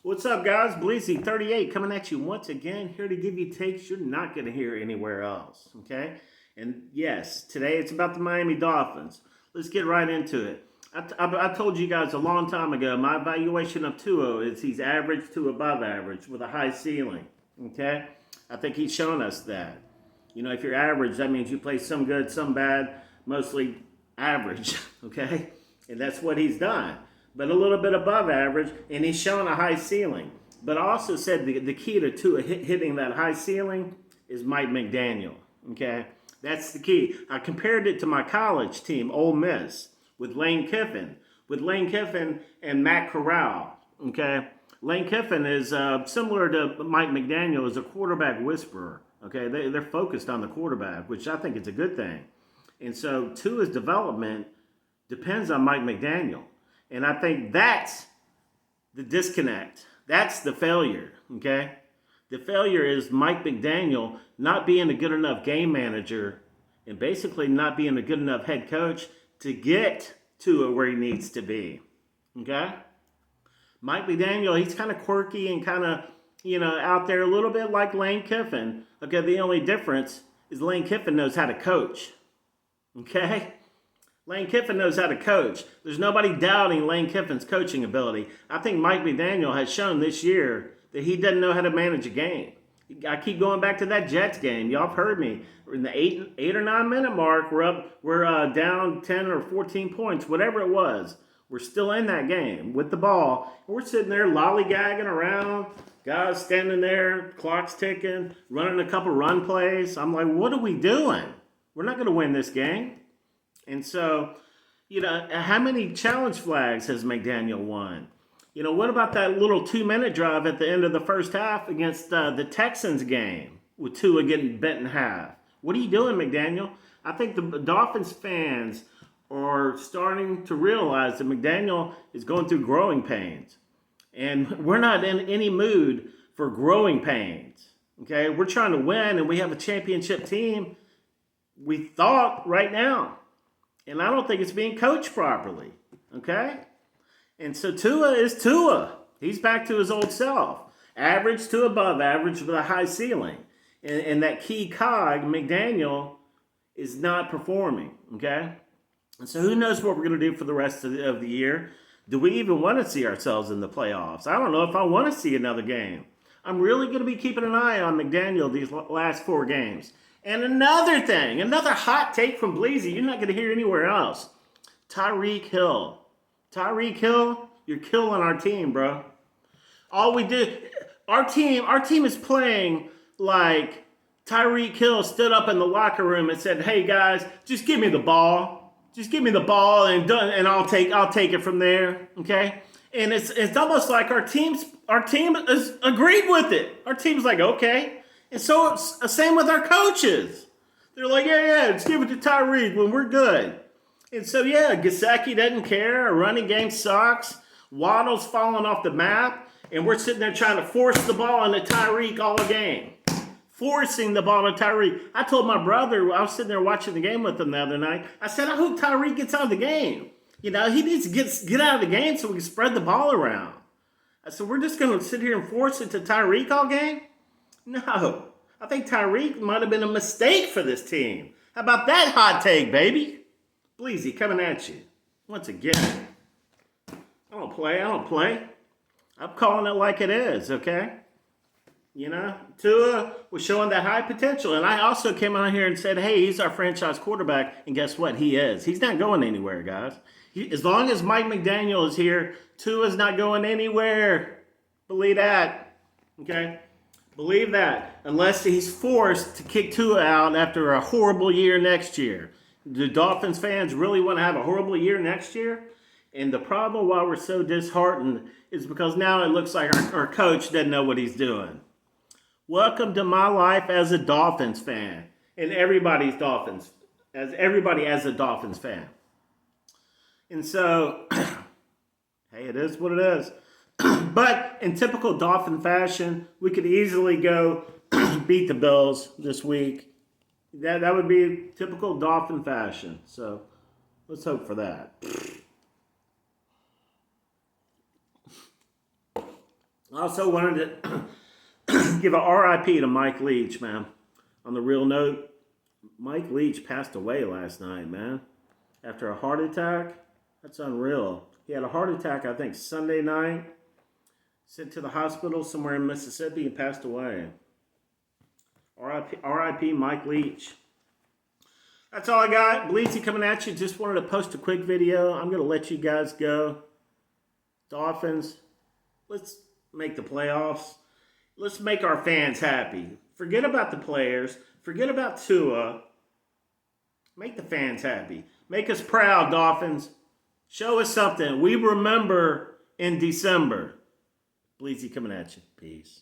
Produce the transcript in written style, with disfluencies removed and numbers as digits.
What's up, guys? Bleezy 38 coming at you once again, here to give you takes you're not going to hear anywhere else, okay? And yes, today it's about the Miami Dolphins. Let's get right into it. I told you guys a long time ago, my evaluation of Tua is he's average to above average with a high ceiling, okay? I think he's shown us that. You know, if you're average, that means you play some good, some bad, mostly average, okay? And that's what he's done. But a little bit above average, and he's shown a high ceiling. But I also said the key to hitting that high ceiling is Mike McDaniel, okay? That's the key. I compared it to my college team, Ole Miss, with Lane Kiffin. With Lane Kiffin and Matt Corral, okay? Lane Kiffin is similar to Mike McDaniel as a quarterback whisperer, okay? They're focused on the quarterback, which I think is a good thing. And so Tua's development depends on Mike McDaniel. And I think that's the disconnect. That's the failure, okay? The failure is Mike McDaniel not being a good enough game manager and basically not being a good enough head coach to get to where he needs to be, okay? Mike McDaniel, he's kind of quirky and kind of, out there a little bit like Lane Kiffin. Okay, the only difference is Lane Kiffin knows how to coach, okay? Lane Kiffin knows how to coach. There's nobody doubting Lane Kiffin's coaching ability. I think Mike McDaniel has shown this year that he doesn't know how to manage a game. I keep going back to that Jets game. Y'all have heard me. We're in the eight or 9 minute mark. We're down 10 or 14 points, whatever it was. We're still in that game with the ball. We're sitting there lollygagging around. Guys standing there, clock's ticking, running a couple run plays. I'm like, what are we doing? We're not going to win this game. And so, how many challenge flags has McDaniel won? What about that little 2-minute drive at the end of the first half against the Texans game with Tua getting bent in half? What are you doing, McDaniel? I think the Dolphins fans are starting to realize that McDaniel is going through growing pains. And we're not in any mood for growing pains. Okay? We're trying to win, and we have a championship team, we thought, right now. And I don't think it's being coached properly, okay? And so Tua is Tua. He's back to his old self. Average to above average with a high ceiling. And that key cog, McDaniel, is not performing, okay? And so who knows what we're going to do for the rest of the year? Do we even want to see ourselves in the playoffs? I don't know if I want to see another game. I'm really going to be keeping an eye on McDaniel these last 4 games. And another thing, another hot take from Bleezy, you're not going to hear anywhere else. Tyreek Hill. Tyreek Hill, you're killing our team, bro. All we did, our team is playing like Tyreek Hill stood up in the locker room and said, "Hey guys, just give me the ball. Just give me the ball and I'll take it from there." Okay? And it's almost like our team has agreed with it. Our team's like, okay. And so it's the same with our coaches. They're like, yeah, let's give it to Tyreek when we're good. And so, Gesicki doesn't care. Our running game sucks. Waddle's falling off the map. And we're sitting there trying to force the ball into Tyreek all game. Forcing the ball to Tyreek. I told my brother, I was sitting there watching the game with him the other night. I said, I hope Tyreek gets out of the game. He needs to get out of the game so we can spread the ball around. I said, we're just going to sit here and force it to Tyreek all game? No. I think Tyreek might have been a mistake for this team. How about that hot take, baby? Bleezy coming at you. Once again. I don't play. I'm calling it like it is, okay? Tua was showing that high potential. And I also came on here and said, hey, he's our franchise quarterback. And guess what? He is. He's not going anywhere, guys. As long as Mike McDaniel is here, Tua's not going anywhere. Believe that, okay? Believe that, unless he's forced to kick Tua out after a horrible year next year. Do Dolphins fans really want to have a horrible year next year? And the problem why we're so disheartened is because now it looks like our coach doesn't know what he's doing. Welcome to my life as a Dolphins fan, and everybody as a Dolphins fan. And so, hey, it is what it is. But in typical Dolphin fashion, we could easily go beat the Bills this week. That would be typical Dolphin fashion. So let's hope for that. I also wanted to give a RIP to Mike Leach, man. On the real note, Mike Leach passed away last night, man. After a heart attack. That's unreal. He had a heart attack, I think, Sunday night. Sent to the hospital somewhere in Mississippi and passed away. RIP Mike Leach. That's all I got. Bleezy coming at you. Just wanted to post a quick video. I'm going to let you guys go. Dolphins, let's make the playoffs. Let's make our fans happy. Forget about the players. Forget about Tua. Make the fans happy. Make us proud, Dolphins. Show us something. We remember in December. Bleezy coming at you. Peace.